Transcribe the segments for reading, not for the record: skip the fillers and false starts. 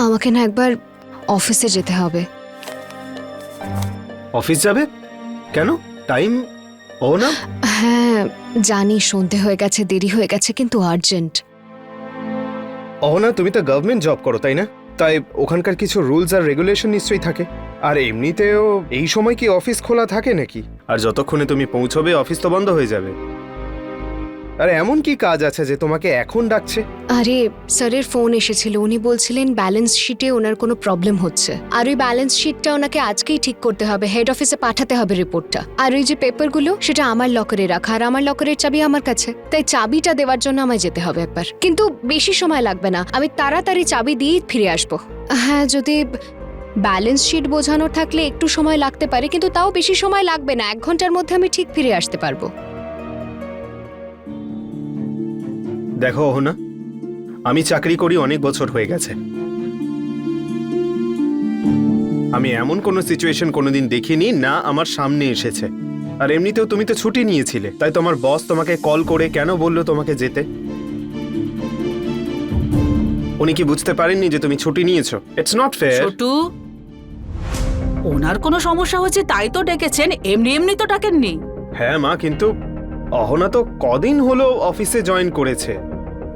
আমাকে না একবার অফিসে যেতে হবে। অফিস যাবে কেন? টাইম ও না। হ্যাঁ জানি, সন্ধে হয়ে গেছে, দেরি হয়ে গেছে, কিন্তু আর্জেন্ট। অহনা, তুমি তো গভর্নমেন্ট জব করো তাই না? তাই ওখানকার কিছু রুলস আর রেগুলেশন নিশ্চয়ই থাকে। আর এমনিতেও এই সময় কি অফিস খোলা থাকে নাকি? আর যতক্ষণে তুমি পৌঁছবে অফিস তো বন্ধ হয়ে যাবে। আরে এমন কি কাজ আছে যে তোমাকে এখন ডাকছে? আরে স্যারের ফোন এসেছিল, উনি বলছিলেন ব্যালেন্স শিটে ওনার কোনো প্রবলেম হচ্ছে, আর ওই ব্যালেন্স শিটটা ওনাকে আজকেই ঠিক করতে হবে, হেড অফিসে পাঠাতে হবে রিপোর্টটা। আর ওই যে পেপারগুলো সেটা আমার লকারে রাখা, আর আমার লকারের চাবি আমার কাছে, তাই চাবিটা দেওয়ার জন্য আমায় যেতে হবে একবার। কিন্তু বেশি সময় লাগবে না, আমি তাড়াতাড়ি চাবি দিয়ে ফিরে আসবো। হ্যাঁ, যদি ব্যালেন্স শিট বোঝানোর থাকলে একটু সময় লাগতে পারে, কিন্তু তাও বেশি সময় লাগবে না, 1 ঘন্টার মধ্যে আমি ঠিক ফিরে আসতে পারবো। দেখো অহনা, আমি চাকরি করি অনেক বছর হয়ে গেছে। আমি এমন কোনো সিচুয়েশন কোনোদিন দেখিনি না আমার সামনে এসেছে। আর এমনিতেও তুমি তো ছুটি নিয়েছিলে, তাই তোমার বস তোমাকে কল করে কেন বললো তোমাকে যেতে? উনি কি বুঝতে পারেননি যে তুমি ছুটি নিয়েছো? It's not fair. ছোটু, ওনার কোনো সমস্যা হচ্ছে তাই তো ডেকেছেন, এমনি এমনি তো ডাকেননি। হ্যাঁ মা, কিন্তু অহনা তো কদিন হলো অফিসে জয়েন করেছে।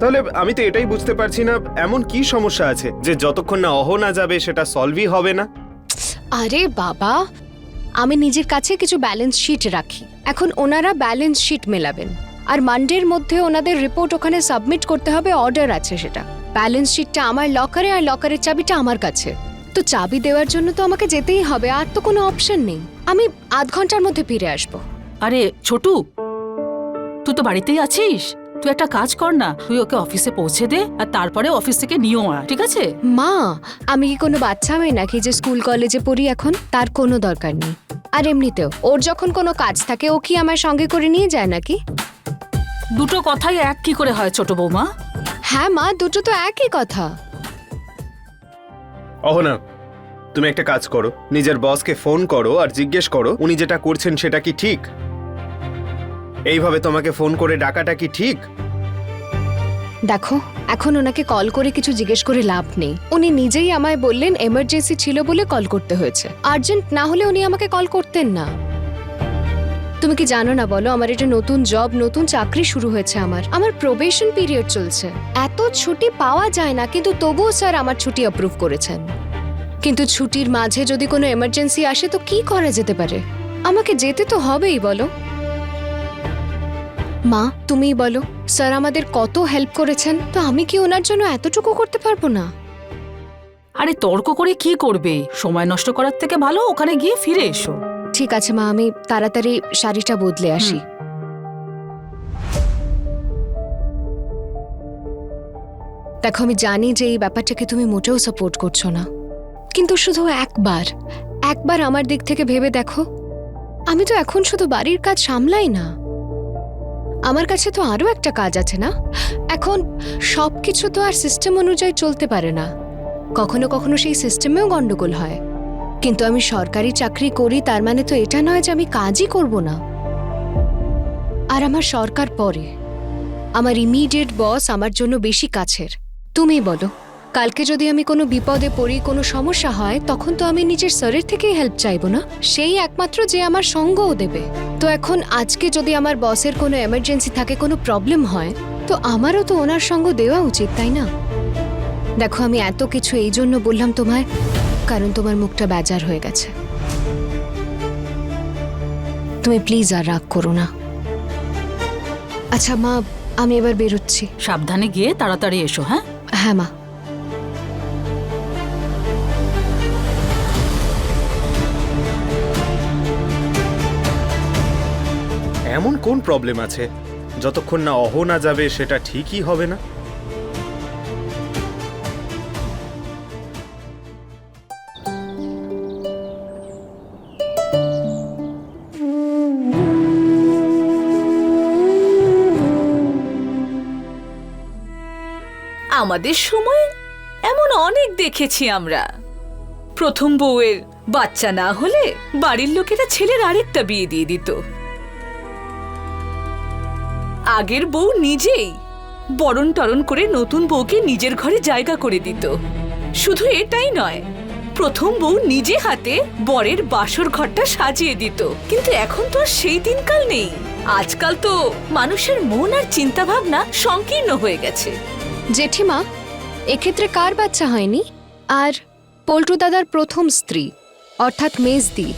তাহলে আমি তো এটাই বুঝতে পারছি না এমন কি সমস্যা আছে যে যতক্ষণ না অহনা যাবে সেটা সলভই হবে না। আরে বাবা, আমি নিজের কাছে কিছু ব্যালেন্স শিট রাখি, এখন ওনারা ব্যালেন্স শিট মেলাবেন, আর মানডের মধ্যে ওনাদের রিপোর্ট ওখানে সাবমিট করতে হবে, অর্ডার আছে সেটা। ব্যালেন্স শিটটা আমার লকারে, আর লকারের চাবিটা আমার কাছে। তো চাবি দেওয়ার জন্য তো আমাকে যেতেই হবে, আর তো কোনো অপশন নেই। আমি আধ ঘন্টার মধ্যে ফিরে আসবো। আরে ছোটু, তুই তো বাড়িতেই আছিস, তুই একটা কাজ কর না, তুই ওকে অফিসে পৌঁছে দে আর তারপরে অফিস থেকে নিয়েও আয়, ঠিক আছে? মা, আমি কি কোনো বাচ্চা মেয়ে নাকি যে স্কুল কলেজে পড়ি এখন? তার কোনো দরকার নেই। আর এমনিতেও ওর যখন কোনো কাজ থাকে ও কি আমার সঙ্গে করে নিয়ে যায় নাকি? দুটো কথাই এক কি করে হয় ছোট বৌমা? হ্যাঁ মা, দুটো তো একই কথা। অহনা, তুমি একটা কাজ করো, নিজের বসকে ফোন করো আর জিজ্ঞেস করো উনি যেটা করছেন সেটা কি ঠিক। এইভাবে তোমাকে ফোন করে ডাকাটা কি ঠিক? দেখো, এখন ওনাকে কল করে কিছু জিজ্ঞেস করে লাভ নেই। উনি নিজেই আমায় বললেন এমার্জেন্সি ছিল বলে কল করতে হয়েছে, আর্জেন্ট না হলে উনি আমাকে কল করতেন না। তুমি কি জানো না বলো, আমার এটা নতুন জব, নতুন চাকরি শুরু হয়েছে, আমার প্রবেশন পিরিয়ড চলছে। এত ছুটি পাওয়া যায় না, কিন্তু তবুও স্যার আমার ছুটি অ্যাপ্রুভ করেছেন। কিন্তু ছুটির মাঝে যদি কোনো এমার্জেন্সি আসে তো কি করা যেতে পারে? আমাকে যেতে তো হবেই, বলো। মা, তুমিই বলো, স্যার আমাদের কত হেল্প করেছেন, তো আমি কি ওনার জন্য এতটুকু করতে পারবো না? আরে তর্ক করে কি করবে? সময় নষ্ট করার থেকে ভালো ওখানে গিয়ে ফিরে এসো। ঠিক আছে মা, আমি তাড়াতাড়ি শাড়িটা বদলে আসি। দেখো, আমি জানি যে এই ব্যাপারটাকে তুমি মোটেও সাপোর্ট করছো না, কিন্তু শুধু একবার আমার দিক থেকে ভেবে দেখো। আমি তো এখন শুধু বাড়ির কাজ সামলাই না, আমার কাছে তো আরো একটা কাজ আছে না। এখন সবকিছু তো আর সিস্টেম অনুযায়ী চলতে পারে না, কখনো কখনো সেই সিস্টেমেও গন্ডগোল হয়। কিন্তু আমি সরকারি চাকরি করি তার মানে তো এটা নয় যে আমি কাজই করব না। আর আমার সরকার পরে, আমার ইমিডিয়েট বস আমার জন্য বেশি কাছের। তুমি বলো, কালকে যদি আমি কোনো বিপদে পড়ি, কোনো সমস্যা হয়, তখন তো আমি নিজের স্যারের থেকেই হেল্প চাইবো না, সেই একমাত্র যে আমার সঙ্গও দেবে। তো এখন আজকে যদি আমার বসের কোনো এমার্জেন্সি থাকে, কোনো প্রবলেম হয়, তো আমারও তো ওনার সঙ্গ দেওয়া উচিত, তাই না? দেখো, আমি এত কিছু এই জন্য বললাম তোমায়, কারণ তোমার মুখটা বেজার হয়ে গেছে। তুমি প্লিজ আর রাগ করো না। আচ্ছা মা, আমি এবার বেরোচ্ছি। সাবধানে গিয়ে তাড়াতাড়ি এসো। হ্যাঁ হ্যাঁ মা। এমন কোন প্রবলেম আছে যতক্ষণ না অহনা যাবে সেটা ঠিকই হবে না? আমাদের সময় এমন অনেক দেখেছি আমরা। প্রথম বউয়ের বাচ্চা না হলে বাড়ির লোকেরা ছেলের আরেকটা বিয়ে দিয়ে দিত। আগের বউ নিজেই বরণ টরণ করে নতুন বউকে নিজের ঘরে জায়গা করে দিত। শুধু এটাই নয়, প্রথম বউ নিজে হাতে বরের বাসর ঘরটা সাজিয়ে দিত, কিন্তু এখন তো আর সেই দিনকাল নেই। আজকাল তো মানুষের মন আর চিন্তা ভাবনা সংকীর্ণ হয়ে গেছে। জেঠিমা, এক্ষেত্রে কার বাচ্চা হয়নি? আর পল্টু দাদার প্রথম স্ত্রী অর্থাৎ মেজদি,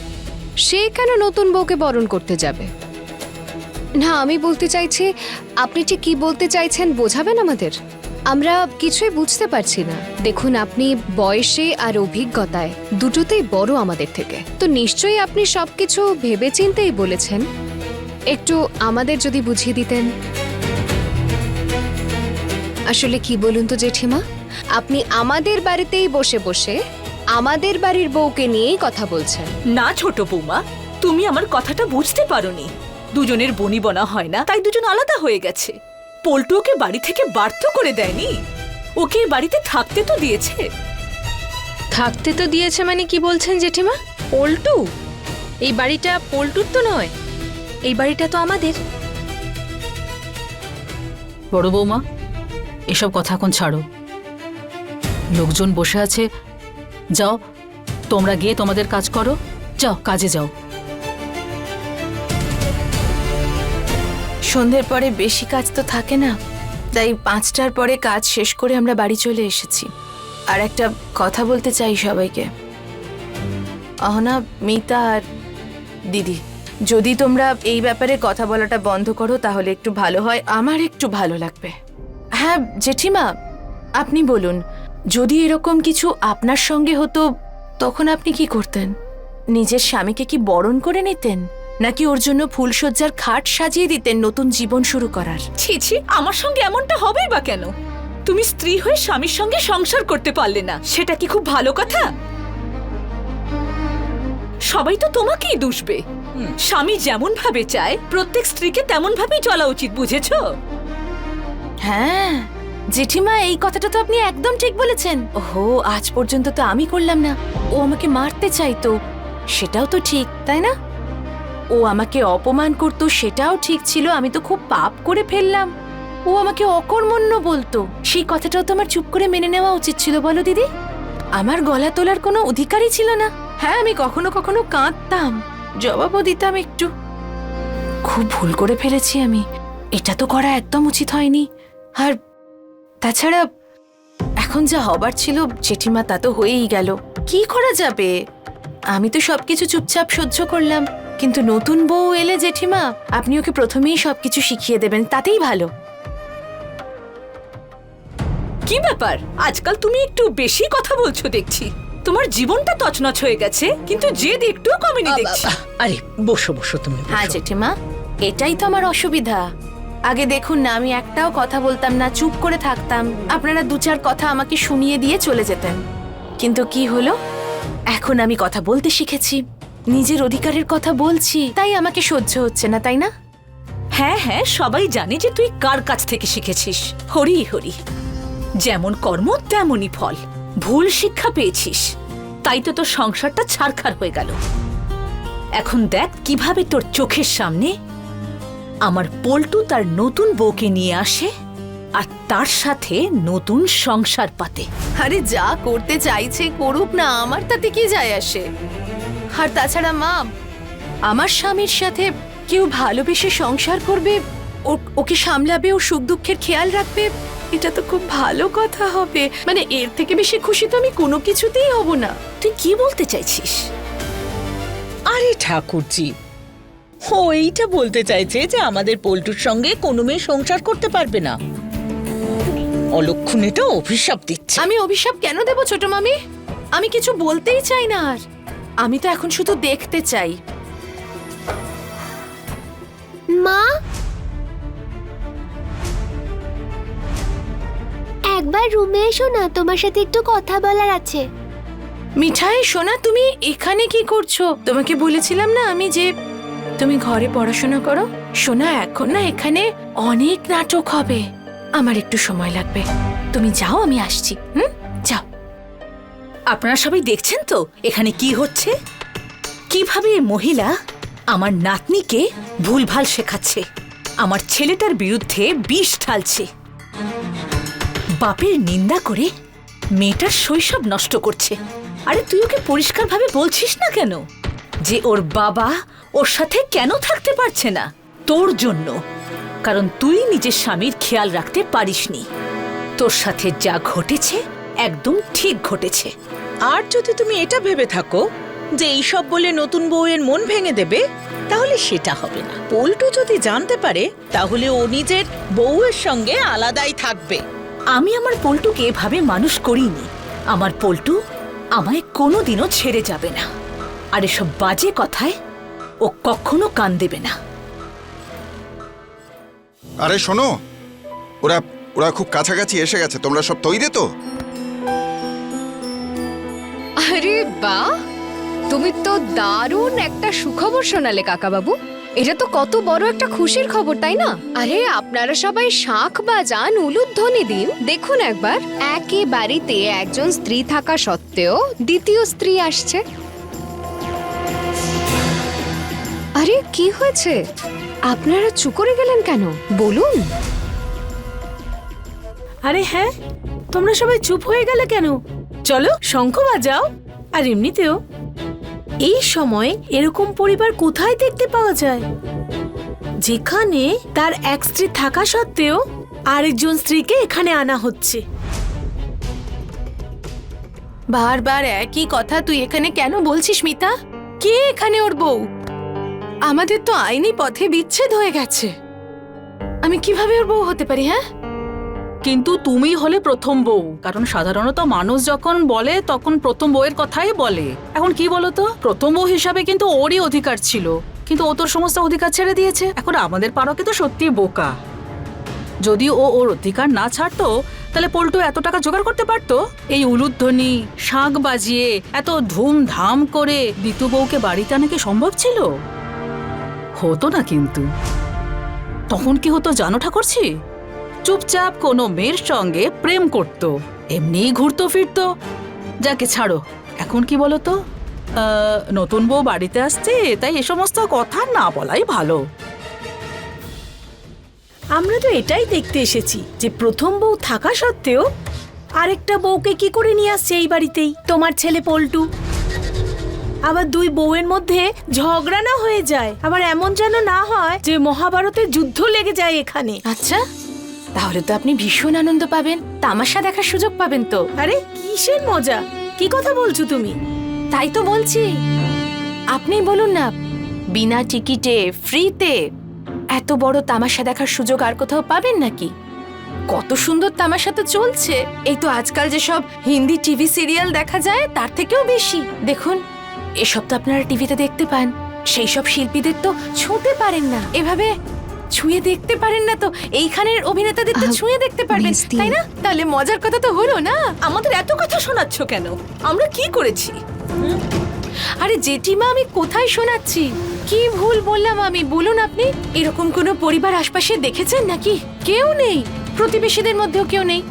সে কেন নতুন বউকে বরণ করতে যাবে? না, আমি বলতে চাইছি, আপনি ঠিক কি বলতে চাইছেন বোঝাবেন আমাদের? আমরা কিছুই বুঝতে পারছি না। দেখুন, আপনি বয়সে আর অভিজ্ঞতায় দুটোতেই বড় আমাদের থেকে, তো নিশ্চয়ই আপনি সবকিছু ভেবেচিন্তেই বলেছেন। একটু আমাদের যদি বুঝিয়ে দিতেন। আসলে কি বলুন তো জেঠিমা, আপনি আমাদের বাড়িতেই বসে বসে আমাদের বাড়ির বউকে নিয়েই কথা বলছেন। না ছোট বৌমা, তুমি আমার কথাটা বুঝতে পারোনি। দুজনের বনিবনা হয় না, তাই দুজন আলাদা হয়ে গেছে। পল্টু ওকে বাড়ি থেকে বার তো করে দেয়নি, ওকে এই বাড়িতে থাকতে তো দিয়েছে। থাকতে তো দিয়েছে মানে কি বলছেন জেঠিমা? পল্টু? এই বাড়িটা পল্টুর তো নয়, এই বাড়িটা তো আমাদের। বড় বৌমা, এসব কথা এখন ছাড়ো। লোকজন বসে আছে, যাও তোমরা গিয়ে তোমাদের কাজ করো। যাও, কাজে যাও। সন্ধ্যের পরে বেশি কাজ তো থাকে না, তাই 5টার পরে কাজ শেষ করে আমরা বাড়ি চলে এসেছি। আর একটা কথা বলতে চাই সবাইকে। অহনা, মিতা আর দিদি, যদি তোমরা এই ব্যাপারে কথা বলাটা বন্ধ করো তাহলে একটু ভালো হয়, আমার একটু ভালো লাগবে। হ্যাঁ জেঠিমা, আপনি বলুন, যদি এরকম কিছু আপনার সঙ্গে হতো তখন আপনি কি করতেন? নিজের স্বামীকে কি বরণ করে নিতেন, নাকি ওর জন্য ফুলসজ্জার খাট সাজিয়ে দিতেন নতুন জীবন শুরু করার? ছি ছি, আমার সঙ্গে এমনটা হবেই বা কেন? তুমি স্ত্রী হয়ে স্বামীর সঙ্গে সংসার করতে পারলে না, সেটা কি খুব ভালো কথা? সবাই তো তোমাকেই দুষবে। স্বামী যেমন ভাবে চায় প্রত্যেক স্ত্রীকে তেমন ভাবেই চলা উচিত, বুঝেছো? হ্যাঁ জেঠিমা, এই কথাটা তো আপনি একদম ঠিক বলেছেন। ওহো, আজ পর্যন্ত তো আমি করলাম না। ও আমাকে মারতে চাইতো, সেটাও তো ঠিক, তাই না? ও আমাকে অপমান করতো, সেটাও ঠিক ছিল। আমি তো খুব পাপ করে ফেললাম। ও আমাকে অকর্মণ্য বলতো, সেই কথাটাও তো আমার চুপ করে মেনে নেওয়া উচিত ছিল, বলো দিদি? আমার গলা তোলার কোনো অধিকারই ছিল না। হ্যাঁ, আমি কখনো কখনো কাঁদতাম, জবাবও দিতাম একটু। খুব ভুল করে ফেলেছি আমি, এটা তো করা একদম উচিত হয়নি। আর তাছাড়া এখন যা হবার ছিল জেঠিমা, তা তো হয়েই গেল। কি করা যাবে? আমি তো সবকিছু চুপচাপ সহ্য করলাম, কিন্তু নতুন বউ এলে জেঠিমা আপনি ওকে প্রথমেই সবকিছু শিখিয়ে দেবেন, তাতেই ভালো। কি ব্যাপার, আজকাল তুমি একটু বেশি কথা বলছো দেখছি। তোমার জীবনটা তছনছ হয়ে গেছে, কিন্তু জেদ একটু কমেনি দেখছি। আরে বসো বসো তুমি বসো। হ্যাঁ জেঠিমা, এটাই তো আমার অসুবিধা। আগে দেখুন না, আমি একটাও কথা বলতাম না, চুপ করে থাকতাম। আপনারা 2-4 কথা আমাকে শুনিয়ে দিয়ে চলে যেতেন। কিন্তু কি হলো, এখন আমি কথা বলতে শিখেছি, নিজের অধিকারের কথা বলছি, তাই আমাকে সহ্য হচ্ছে না, তাই না? হ্যাঁ হ্যাঁ, সবাই জানে যে তুই কার কাছ থেকে শিখেছিস। হরি হরি, যেমন কর্ম তেমনই ফল। ভুল শিক্ষা পেয়েছিস, তাই তো তোর সংসারটা ছারখার হয়ে গেল। এখন দেখ কিভাবে তোর চোখের সামনে আমার পল্টু তার নতুন বউকে নিয়ে আসে আর তার সাথে নতুন সংসার পাতে। আরে যা করতে চাইছে করুক না, আমার তাতে কি যায় আসে? আর তাছাড়া মা, আমার স্বামীর সাথে কেউ ভালোবেসে সংসার করবে, ওকে সামলাবে, ও সুখ দুঃখের খেয়াল রাখবে, এটা তো খুব ভালো কথা হবে। মানে এর থেকে বেশি খুশি তো আমি কোনো কিছুতেই হব না। তুই কি বলতে চাইছিস? আরে ঠাকুরজি, ও এইটা বলতে চাইছে যে আমাদের পল্টুর সঙ্গে কোনো মেয়ে সংসার করতে পারবে না। অলক্ষণেটা অভিশাপ দিচ্ছে। আমি অভিশাপ কেন দেব ছোট মামি? আমি কিছু বলতেই চাই না, আর আমি তো এখন শুধু দেখতে চাই। মা, একবার রুমে এসো না, তোমার সাথে একটু কথা বলার আছে। মিঠাই সোনা, তুমি এখানে কি করছো? তোমাকে বলেছিলাম না আমি যে তুমি ঘরে পড়াশোনা করো। সোনা, এখন না এখানে অনেক নাটক হবে, আমার একটু সময় লাগবে। তুমি যাও, আমি আসছি। যাও। আপনারা সবাই দেখছেন তো এখানে কি হচ্ছে? কিভাবে এই মহিলা আমার নাতনিকে ভুলভাল শেখাচ্ছে, আমার ছেলেটার বিরুদ্ধে বিষ ঢালছে, বাপের নিন্দা করে মেয়েটার শৈশব নষ্ট করছে। আরে তুই ওকে পরিষ্কারভাবে বলছিস না কেন যে ওর বাবা ওর সাথে কেন থাকতে পারছে না? তোর জন্য। কারণ তুই নিজের স্বামীর খেয়াল রাখতে পারিসনি। তোর সাথে যা ঘটেছে একদম ঠিক ঘটেছে। আর যদি তুমি এটা ভেবে থাকো যে এইসব বলে নতুন বউয়ের মন ভেঙে দেবে, তাহলে সেটা হবে না। পল্টু যদি জানতে পারে তাহলে ও নিজের বউয়ের সঙ্গে আলাদাই থাকবে। আমি আমার পল্টুকে এভাবে মানুষ করিনি। আমার পল্টু আমায় কোনোদিনও ছেড়ে যাবে না। আর এসব বাজে কথায় ও কখনো কান দেবে না। আরে শোনো, ওরা ওরা খুব কাছাকাছি এসে গেছে। তোমরা সব তৈরি তো? আরে বাহ, তুমি তো দারুণ একটা সুখবর শোনালে কাকাবাবু। এটা তো কত বড় একটা খুশির খবর, তাই না? আরে আপনারা সবাই শাঁখ বাজান, উলুধ্বনি দিন। দেখুন একবার, একই বাড়িতে একজন স্ত্রী থাকা সত্ত্বেও দ্বিতীয় স্ত্রী আসছে। আরে কি হয়েছে? আপনারা চুপ করে গেলেন কেন? বলুন। আরে হ্যাঁ, তোমরা সবাই চুপ হয়ে গেলে কেন? চলো শঙ্খ বাজাও। আর এমনিতেও এই সময় এরকম পরিবার কোথায় দেখতে পাওয়া যায়, যেখানে তার এক স্ত্রী থাকা সত্ত্বেও আরেকজন স্ত্রীকে এখানে আনা হচ্ছে। বারবার একই কথা তুই এখানে কেন বলছিস মিতা? কে এখানে ওর বউ? আমাদের তো আইনি পথে বিচ্ছেদ হয়ে গেছে। আমি কিভাবে ওর বউ হতে পারি? হ্যাঁ, কিন্তু তুমি হলে প্রথম বউ, কারণ সাধারণত মানুষ যখন বলে তখন প্রথম বউয়ের কথাই বলে। এখন কি বলতো, প্রথম বউ হিসাবে কিন্তু ওরই অধিকার ছিল, কিন্তু ও তোর সমস্ত অধিকার ছেড়ে দিয়েছে। এখন আমাদের পারকে তো সত্যি বোকা। যদি ও ওর অধিকার না ছাড়তো তাহলে পল্টু এত টাকা জোগাড় করতে পারতো? এই উলুধ্বনি, শাঁখ বাজিয়ে এত ধুমধাম করে দ্বিতীয় বউকে বাড়িতে আনা কি সম্ভব ছিল? হতো না। কিন্তু তখন কি হতো জানো ঠাকুরছি? চুপচাপ কোনো মেয়ের সঙ্গে প্রেম করত, এমনিই ঘুরতো ফিরতো। যাকে ছাড়ো, এখন কি বলতো, নতুন বউ বাড়িতে আসছে, তাই এ সমস্ত কথা না বলাই ভালো। আমরা তো এটাই দেখতে এসেছি যে প্রথম বউ থাকা সত্ত্বেও আরেকটা বউকে কি করে নিয়ে আসছে এই বাড়িতেই তোমার ছেলে পল্টু। আবার দুই বউয়ের মধ্যে ঝগড়া না হয়ে যায়, আবার এমন যেন না হয় যে মহাভারতের যুদ্ধ লেগে যায় এখানে। আচ্ছা, তাহলে তো আপনি ভীষণ আনন্দ পাবেন, তামাশা দেখার সুযোগ পাবেন তো। আরে কিসের মজা, কি কথা বলছো তুমি? তাই তো বলছি, আপনি বলুন না, বিনা টিকিটে ফ্রিতে এত বড় তামাশা দেখার সুযোগ আর কোথাও পাবেন নাকি? কত সুন্দর তামাশা তো চলছে। এই তো আজকাল যেসব হিন্দি টিভি সিরিয়াল দেখা যায় তার থেকেও বেশি। দেখুন, এসব তো আপনারা টিভিতে দেখতে পান, সেই সব শিল্পীদের তো ছুঁতে পারেন না, এভাবে ছুঁয়ে দেখতে পারেন না, তো এইখানের অভিনেতাদের তো ছুঁয়ে দেখতে পারবেন, মিষ্টি। তাই না? তাহলে মজার কথা তো হলো না। আমাদের এত কথা শোনাচ্ছ কেন? আমরা কি করেছি? আরে জেঠিমা, আমি কোথায় শোনাচ্ছি? কি ভুল বললাম আমি, বলুন আপনি? এরকম কোনো পরিবার আশপাশে দেখেছেন নাকি? কেউ নেই, প্রতিবেশীদের মধ্যেও কেউ নেই।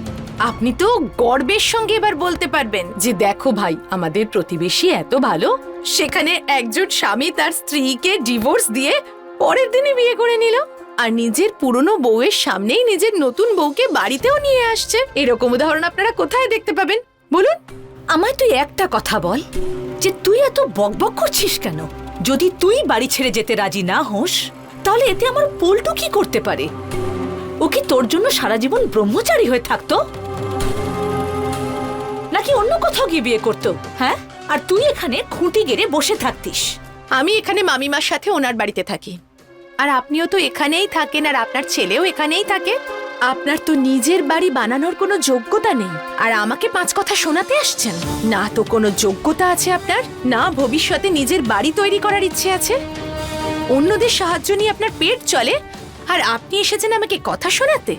আপনি তো গর্বের সঙ্গে এবার বলতে পারবেন যে দেখো ভাই, আমাদের প্রতিবেশী এত ভালো, সেখানে একজন স্বামী তার স্ত্রীকে ডিভোর্স দিয়ে পরের দিনে বিয়ে করে নিল, আর নিজের পুরনো বউয়ের সামনেই নিজের নতুন বউকে বাড়িতেও নিয়ে আসছে। এরকম উদাহরণ আপনারা কোথায় দেখতে পাবেন বলুন? আমায় তুই একটা কথা বল, যে তুই এত বকবক করছিস কেন? যদি তুই বাড়ি ছেড়ে যেতে রাজি না হোস, তাহলে এতে আমার পল্টু কি করতে পারে? ও কি তোর জন্য সারা জীবন ব্রহ্মচারী হয়ে থাকতো, নাকি অন্য কোথাও গিয়ে বিয়ে করতো? হ্যাঁ, আর তুই এখানে খুঁটি গেড়ে বসে থাকতিস। আমি এখানে মামিমার সাথে ওনার বাড়িতে থাকি, আর আপনিও তো এখানেই থাকেন, আর আপনার ছেলেও এখানেই থাকে। আপনার তো নিজের বাড়ি বানানোর কোনো যোগ্যতা নেই, আর আমাকে 5 কথা শোনাতে আসছেন? না তো কোনো যোগ্যতা আছে আপনার, না ভবিষ্যতে নিজের বাড়ি তৈরি করার ইচ্ছে আছে। অন্যদের সাহায্য নিয়ে আপনার পেট চলে, আর আপনি এসেছেন আমাকে কথা শোনাতে?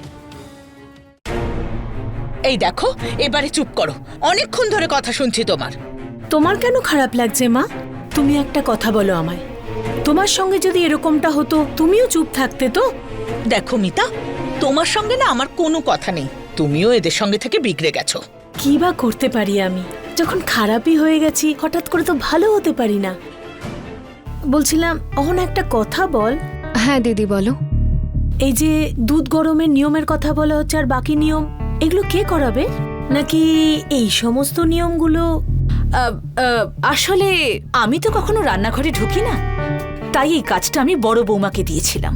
এই দেখো, এবারে চুপ করো, অনেকক্ষণ ধরে কথা শুনছি তোমার। তোমার কেন খারাপ লাগছে মা? তুমি একটা কথা বলো আমায়, তোমার সঙ্গে যদি এরকমটা হতো তুমিও চুপ থাকতে তো? দেখো মিতা, তোমার সঙ্গে না আমার কোনো কথা নেই, তুমিও এদের সঙ্গে থেকে বিগড়ে গেছো। কি বা করতে পারি আমি, যখন খারাপই হয়ে গেছি হঠাৎ করে তো ভালো হতে পারি না। বলছিলাম, অহন একটা কথা বল। হ্যাঁ দিদি বলো। এই যে দুধ গরমের নিয়মের কথা বলা হচ্ছে, আর বাকি নিয়ম এগুলো কে করাবে? নাকি এই সমস্ত নিয়মগুলো আসলে আমি তো কখনো রান্নাঘরে ঢুকি না, তাই এই কাজটা আমি বড় বৌমাকে দিয়েছিলাম।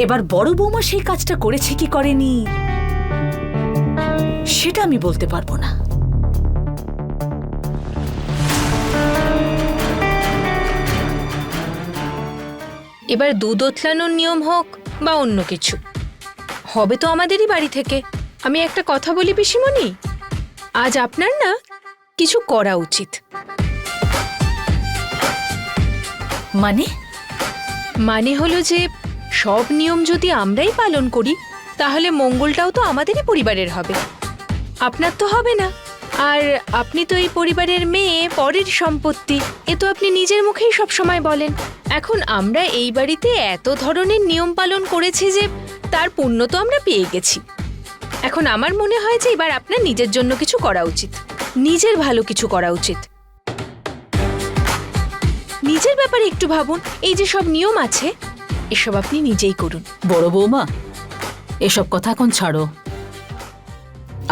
এবার বড় বৌমা সেই কাজটা করেছে কি করেনি সেটা আমি বলতে পারবো না। এবার দুধ ওতলানোর নিয়ম হোক বা অন্য কিছু, হবে তো আমাদেরই বাড়ি থেকে। আমি একটা কথা বলি পিসিমণি, আজ আপনার না কিছু করা উচিত। মানে হলো যে সব নিয়ম যদি আমরাই পালন করি তাহলে মঙ্গলটাও তো আমাদেরই পরিবারের হবে, আপনার তো হবে না। আর আপনি তো এই পরিবারের মেয়ে, পরের সম্পত্তি, এ তো আপনি নিজের মুখেই সব সময় বলেন। এখন আমরা এই বাড়িতে এত ধরনের নিয়ম পালন করেছি যে তার পুণ্য তো আমরা পেয়ে গেছি। এখন আমার মনে হয় যে এবার আপনার নিজের জন্য কিছু করা উচিত, নিজের ভালো কিছু করা উচিত। নিজের ব্যাপারে একটু ভাবুন, এই যে সব নিয়ম আছে এসব আপনি নিজেই করুন। বড় বৌমা, এসব কথা এখন ছাড়ো।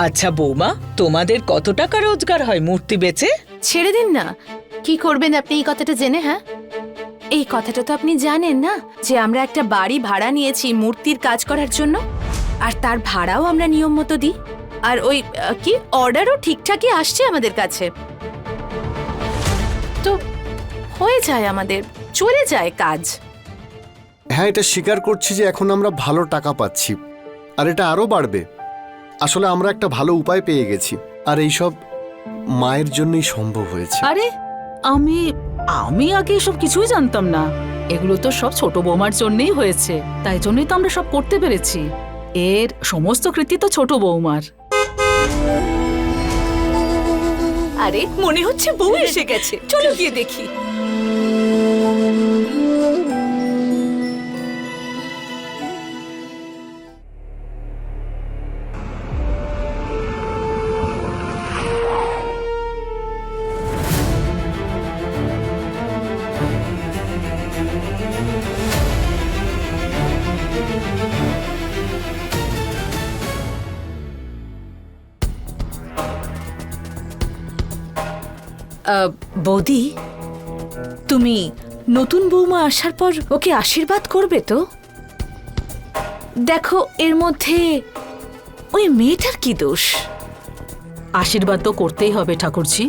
আচ্ছা বৌমা, তোমাদের কত টাকা রোজগার হয় মূর্তি বেচে? ছেড়ে দিন না, কি করবেন আপনি এই কথাটা জেনে? হ্যাঁ, এই কথাটা তো আপনি জানেন না যে আমরা একটা বাড়ি ভাড়া নিয়েছি মূর্তির কাজ করার জন্য, আর তার ভাড়াও আমরা নিয়ম মতো দিই, আর ওই কি অর্ডারও ঠিকঠাকই আসছে আমাদের কাছে, তো হয়ে যায়, আমাদের চলে যায় কাজ। হ্যাঁ, এটা স্বীকার করছি যে এখন আমরা ভালো টাকা পাচ্ছি, আর এটা আরও বাড়বে। আসলে আমরা একটা ভালো উপায় পেয়ে গেছি, আর এইসব মায়ের জন্যই সম্ভব হয়েছে। আরে আমি আগে এসব কিছুই জানতাম না। এগুলো তো সব ছোট বৌমার জন্যই হয়েছে, তাই জন্যই তো আমরা সব করতে পেরেছি। এর সমস্ত কৃতি তো ছোট বৌমার। আরে মনে হচ্ছে বউ এসে গেছে, চলো গিয়ে দেখি। বৌদি, তুমি নতুন বৌমা আসার পর ওকে আশীর্বাদ করবে তো? দেখো, এর মধ্যে ওই মেয়েটার কি দোষ? আশীর্বাদ তো করতেই হবে ঠাকুরজি।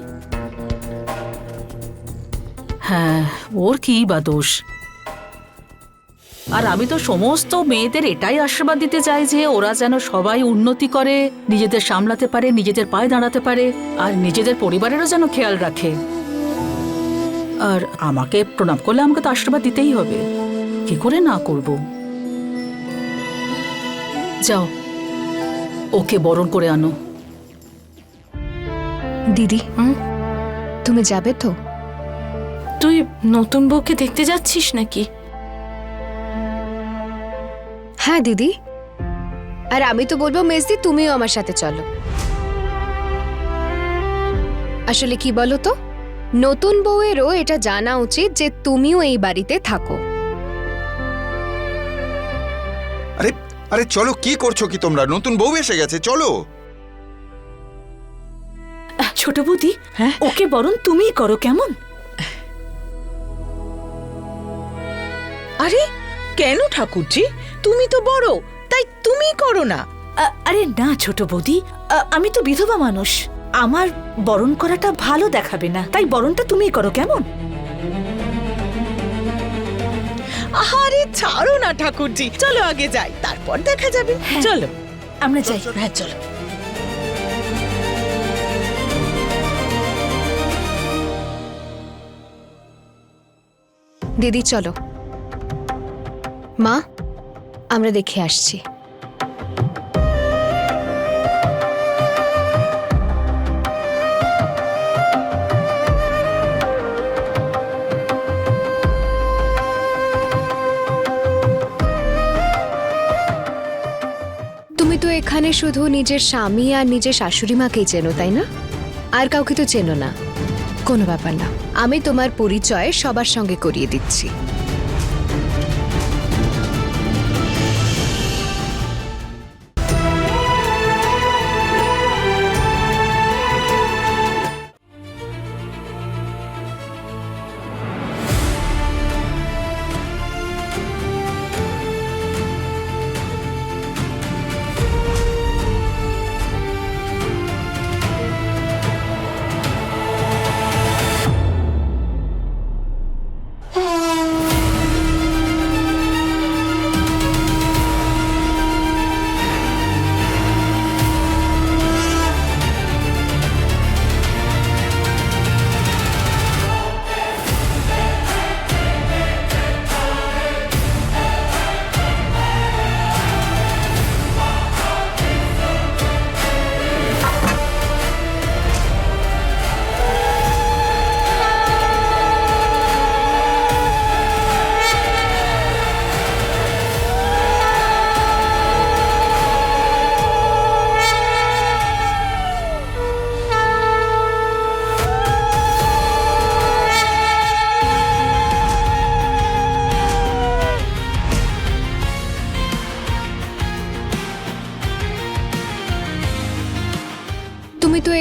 হ্যাঁ, ওর কি বা দোষ? আর আমি তো সমস্ত মেয়েদের এটাই আশীর্বাদ দিতে চাই যে ওরা যেন সবাই উন্নতি করে, নিজেদের সামলাতে পারে, নিজেদের পায়ে দাঁড়াতে পারে, আর নিজেদের পরিবারেরও যেন খেয়াল রাখে। আর আমাকে প্রণাম করলে আমাকে তো আশীর্বাদ দিতেই হবে, কি করে না করব? যাও, ওকে বরণ করে আনো। দিদি, তুমি যাবে তো? তুই নতুন বউকে দেখতে যাচ্ছিস নাকি? হ্যাঁ দিদি, আর আমি তো বলবো মেজদি তুমিও আমার সাথে চলো। আসলে কি বলো তো, নতুন বউয়েরও এটা জানা উচিত যে তুমিও এই বাড়িতে থাকো। আরে আরে চলো, কি করছো কি তোমরা? নতুন বউ এসে গেছে, চলো। ছোট বৌদি, ওকে বরং তুমিই করো, কেমন? আরে কেন ঠাকুরজি, তুমি তো বড়, তাই তুমি করো না। আরে না ছোট বৌদি, আমি তো বিধবা মানুষ, আমার বরণ করাটা ভালো দেখাবে না, তাই বরণটা তুমিই করো, কেমন? আরে ছাড়ো না ঠাকুরজি, চলো আগে যাই, তারপর দেখা যাবে। চলো আমরা যাই। হ্যাঁ চলো। দিদি চলো। মা, আমরা দেখে আসছি। তুমি তো এখানে শুধু নিজের স্বামী আর নিজের শাশুড়ি মাকেই চেনো, তাই না? আর কাউকে তো চেনো না। কোনো ব্যাপার না, আমি তোমার পরিচয় সবার সঙ্গে করিয়ে দিচ্ছি।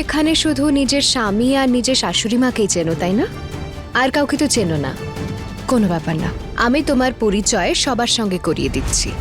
এখানে শুধু নিজের স্বামী আর নিজের শাশুড়ি মাকেই চেনো, তাই না? আর কাউকে তো চেনো না। কোনো ব্যাপার না, আমি তোমার পরিচয় সবার সঙ্গে করিয়ে দিচ্ছি।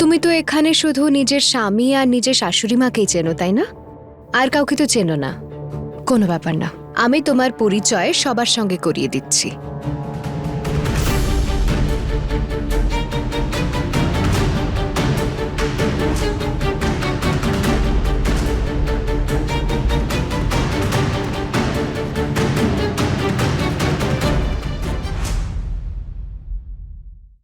তুমি তো এখানে শুধু নিজের স্বামী আর নিজের শাশুড়ি মাকেই চেনো, তাই না? আর কাউকে তো চেনো না। কোনো ব্যাপার না, আমি তোমার পরিচয় সবার সঙ্গে করিয়ে দিচ্ছি।